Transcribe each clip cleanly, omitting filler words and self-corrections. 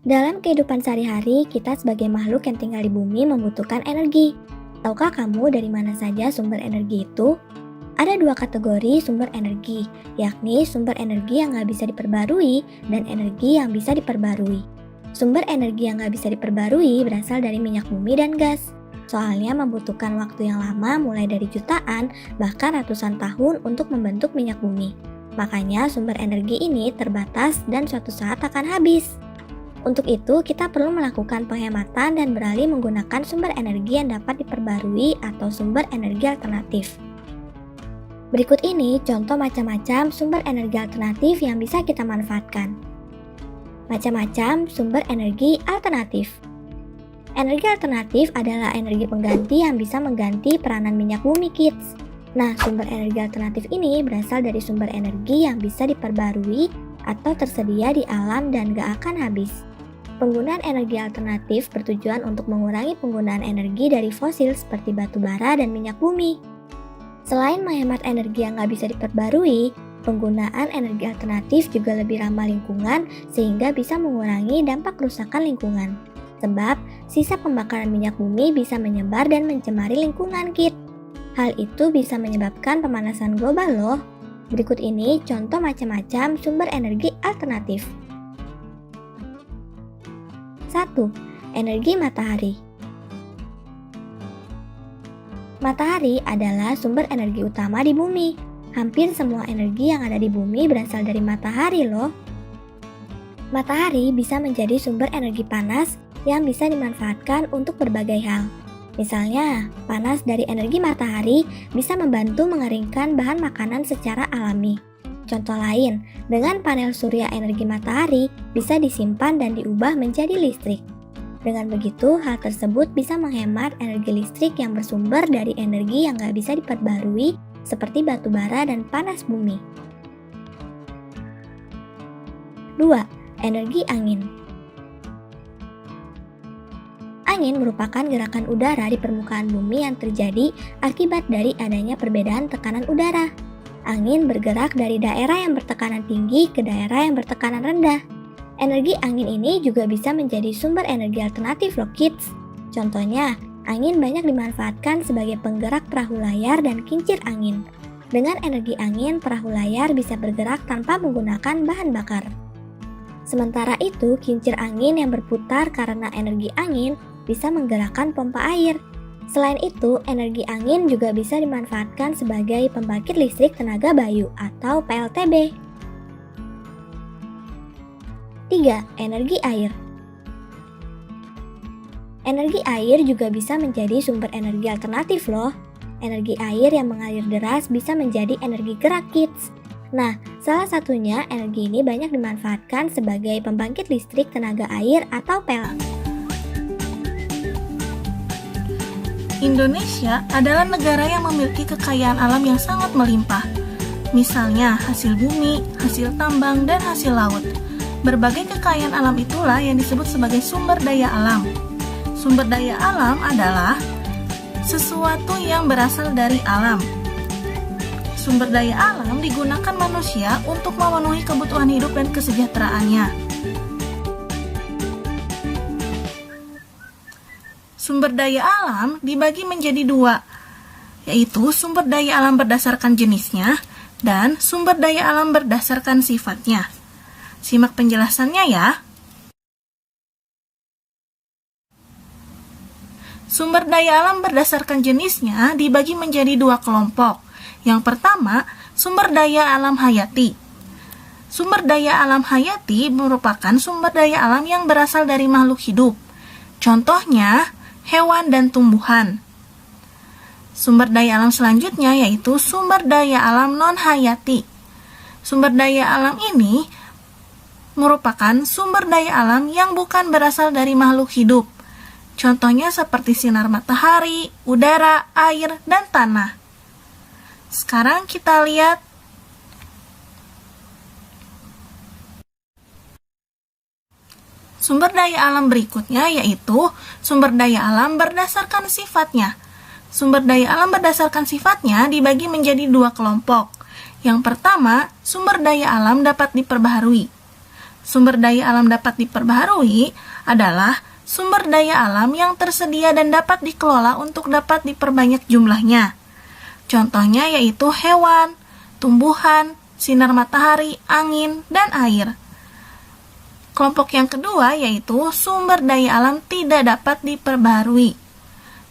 Dalam kehidupan sehari-hari, kita sebagai makhluk yang tinggal di bumi membutuhkan energi. Tahukah kamu dari mana saja sumber energi itu? Ada dua kategori sumber energi, yakni sumber energi yang nggak bisa diperbarui dan energi yang bisa diperbarui. Sumber energi yang nggak bisa diperbarui berasal dari minyak bumi dan gas. Soalnya membutuhkan waktu yang lama mulai dari jutaan bahkan ratusan tahun untuk membentuk minyak bumi. Makanya sumber energi ini terbatas dan suatu saat akan habis. Untuk itu, kita perlu melakukan penghematan dan beralih menggunakan sumber energi yang dapat diperbarui atau sumber energi alternatif. Berikut ini contoh macam-macam sumber energi alternatif yang bisa kita manfaatkan. Macam-macam sumber energi alternatif. Energi alternatif adalah energi pengganti yang bisa mengganti peranan minyak bumi, kids. Nah, sumber energi alternatif ini berasal dari sumber energi yang bisa diperbarui atau tersedia di alam dan gak akan habis. Penggunaan energi alternatif bertujuan untuk mengurangi penggunaan energi dari fosil seperti batu bara dan minyak bumi. Selain menghemat energi yang nggak bisa diperbarui, penggunaan energi alternatif juga lebih ramah lingkungan sehingga bisa mengurangi dampak kerusakan lingkungan. Sebab, sisa pembakaran minyak bumi bisa menyebar dan mencemari lingkungan, Kit. Hal itu bisa menyebabkan pemanasan global loh. Berikut ini contoh macam-macam sumber energi alternatif. 1. Energi matahari. Matahari adalah sumber energi utama di bumi. Hampir semua energi yang ada di bumi berasal dari matahari loh. Matahari bisa menjadi sumber energi panas yang bisa dimanfaatkan untuk berbagai hal. Misalnya, panas dari energi matahari bisa membantu mengeringkan bahan makanan secara alami. Contoh lain, dengan panel surya energi matahari bisa disimpan dan diubah menjadi listrik. Dengan begitu, hal tersebut bisa menghemat energi listrik yang bersumber dari energi yang nggak bisa diperbarui seperti batu bara dan panas bumi. 2. Energi angin. Angin merupakan gerakan udara di permukaan bumi yang terjadi akibat dari adanya perbedaan tekanan udara. Angin bergerak dari daerah yang bertekanan tinggi ke daerah yang bertekanan rendah. Energi angin ini juga bisa menjadi sumber energi alternatif loh, kids. Contohnya, angin banyak dimanfaatkan sebagai penggerak perahu layar dan kincir angin. Dengan energi angin, perahu layar bisa bergerak tanpa menggunakan bahan bakar. Sementara itu, kincir angin yang berputar karena energi angin bisa menggerakkan pompa air. Selain itu, energi angin juga bisa dimanfaatkan sebagai pembangkit listrik tenaga bayu atau PLTB. 3. Energi air. Energi air juga bisa menjadi sumber energi alternatif loh. Energi air yang mengalir deras bisa menjadi energi gerak, kids. Nah, salah satunya energi ini banyak dimanfaatkan sebagai pembangkit listrik tenaga air atau PLTB. Indonesia adalah negara yang memiliki kekayaan alam yang sangat melimpah. Misalnya hasil bumi, hasil tambang, dan hasil laut. Berbagai kekayaan alam itulah yang disebut sebagai sumber daya alam. Sumber daya alam adalah sesuatu yang berasal dari alam. Sumber daya alam digunakan manusia untuk memenuhi kebutuhan hidup dan kesejahteraannya. Sumber daya alam dibagi menjadi dua, yaitu sumber daya alam berdasarkan jenisnya dan sumber daya alam berdasarkan sifatnya. Simak penjelasannya ya. Sumber daya alam berdasarkan jenisnya dibagi menjadi dua kelompok. Yang pertama, sumber daya alam hayati. Sumber daya alam hayati merupakan sumber daya alam yang berasal dari makhluk hidup. Contohnya, hewan dan tumbuhan. Sumber daya alam selanjutnya yaitu sumber daya alam non-hayati. Sumber daya alam ini merupakan sumber daya alam yang bukan berasal dari makhluk hidup. Contohnya seperti sinar matahari, udara, air, dan tanah. Sekarang kita lihat sumber daya alam berikutnya yaitu sumber daya alam berdasarkan sifatnya. Sumber daya alam berdasarkan sifatnya dibagi menjadi dua kelompok. Yang pertama, sumber daya alam dapat diperbaharui. Sumber daya alam dapat diperbaharui adalah sumber daya alam yang tersedia dan dapat dikelola untuk dapat diperbanyak jumlahnya. Contohnya yaitu hewan, tumbuhan, sinar matahari, angin, dan air. Kelompok yang kedua yaitu sumber daya alam tidak dapat diperbaharui.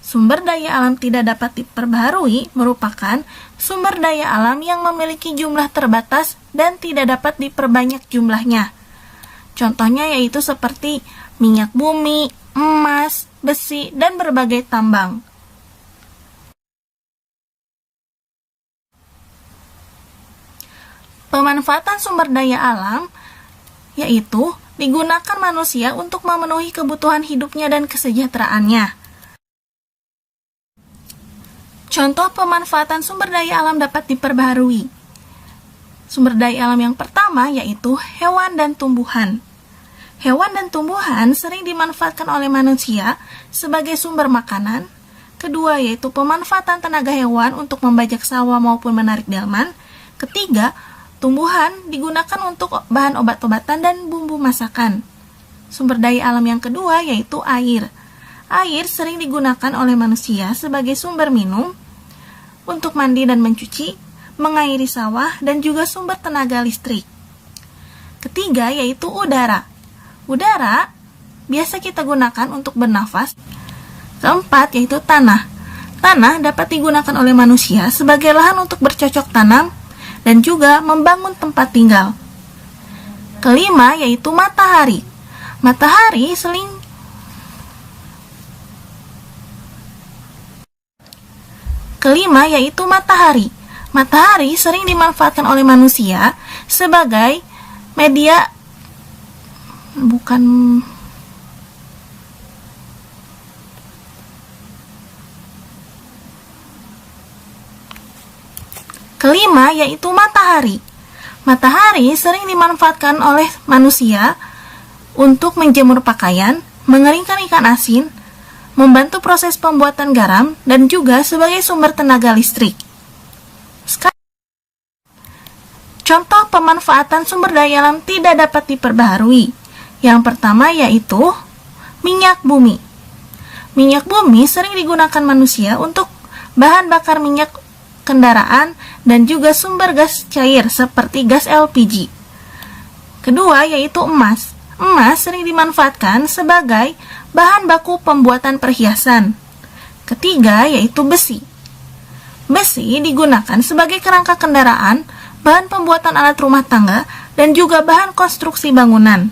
Sumber daya alam tidak dapat diperbaharui merupakan sumber daya alam yang memiliki jumlah terbatas dan tidak dapat diperbanyak jumlahnya. Contohnya yaitu seperti minyak bumi, emas, besi, dan berbagai tambang. Pemanfaatan sumber daya alam yaitu digunakan manusia untuk memenuhi kebutuhan hidupnya dan kesejahteraannya. Contoh pemanfaatan sumber daya alam dapat diperbaharui. Sumber daya alam yang pertama yaitu hewan dan tumbuhan. Hewan dan tumbuhan sering dimanfaatkan oleh manusia sebagai sumber makanan. Kedua yaitu pemanfaatan tenaga hewan untuk membajak sawah maupun menarik delman. Ketiga, tumbuhan digunakan untuk bahan obat-obatan dan bumbu masakan. Sumber daya alam yang kedua yaitu air. Air sering digunakan oleh manusia sebagai sumber minum, untuk mandi dan mencuci, mengairi sawah, dan juga sumber tenaga listrik. Ketiga yaitu udara. Udara biasa kita gunakan untuk bernafas. Keempat yaitu tanah. Tanah dapat digunakan oleh manusia sebagai lahan untuk bercocok tanam dan juga membangun tempat tinggal. Kelima yaitu matahari. Matahari sering dimanfaatkan oleh manusia sebagai media Kelima yaitu matahari. Matahari sering dimanfaatkan oleh manusia untuk menjemur pakaian, mengeringkan ikan asin, membantu proses pembuatan garam, dan juga sebagai sumber tenaga listrik. Contoh pemanfaatan sumber daya alam tidak dapat diperbaharui. Yang pertama yaitu minyak bumi. Minyak bumi sering digunakan manusia untuk bahan bakar minyak kendaraan dan juga sumber gas cair seperti gas LPG. Kedua yaitu emas. Emas sering dimanfaatkan sebagai bahan baku pembuatan perhiasan. Ketiga yaitu besi. Besi digunakan sebagai kerangka kendaraan, bahan pembuatan alat rumah tangga, dan juga bahan konstruksi bangunan.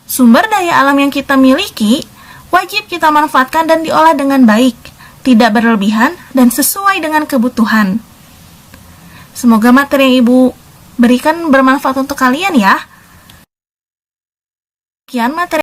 Sumber daya alam yang kita miliki wajib kita manfaatkan dan diolah dengan baik, tidak berlebihan dan sesuai dengan kebutuhan. Semoga materi yang Ibu berikan bermanfaat untuk kalian ya. Sekian materi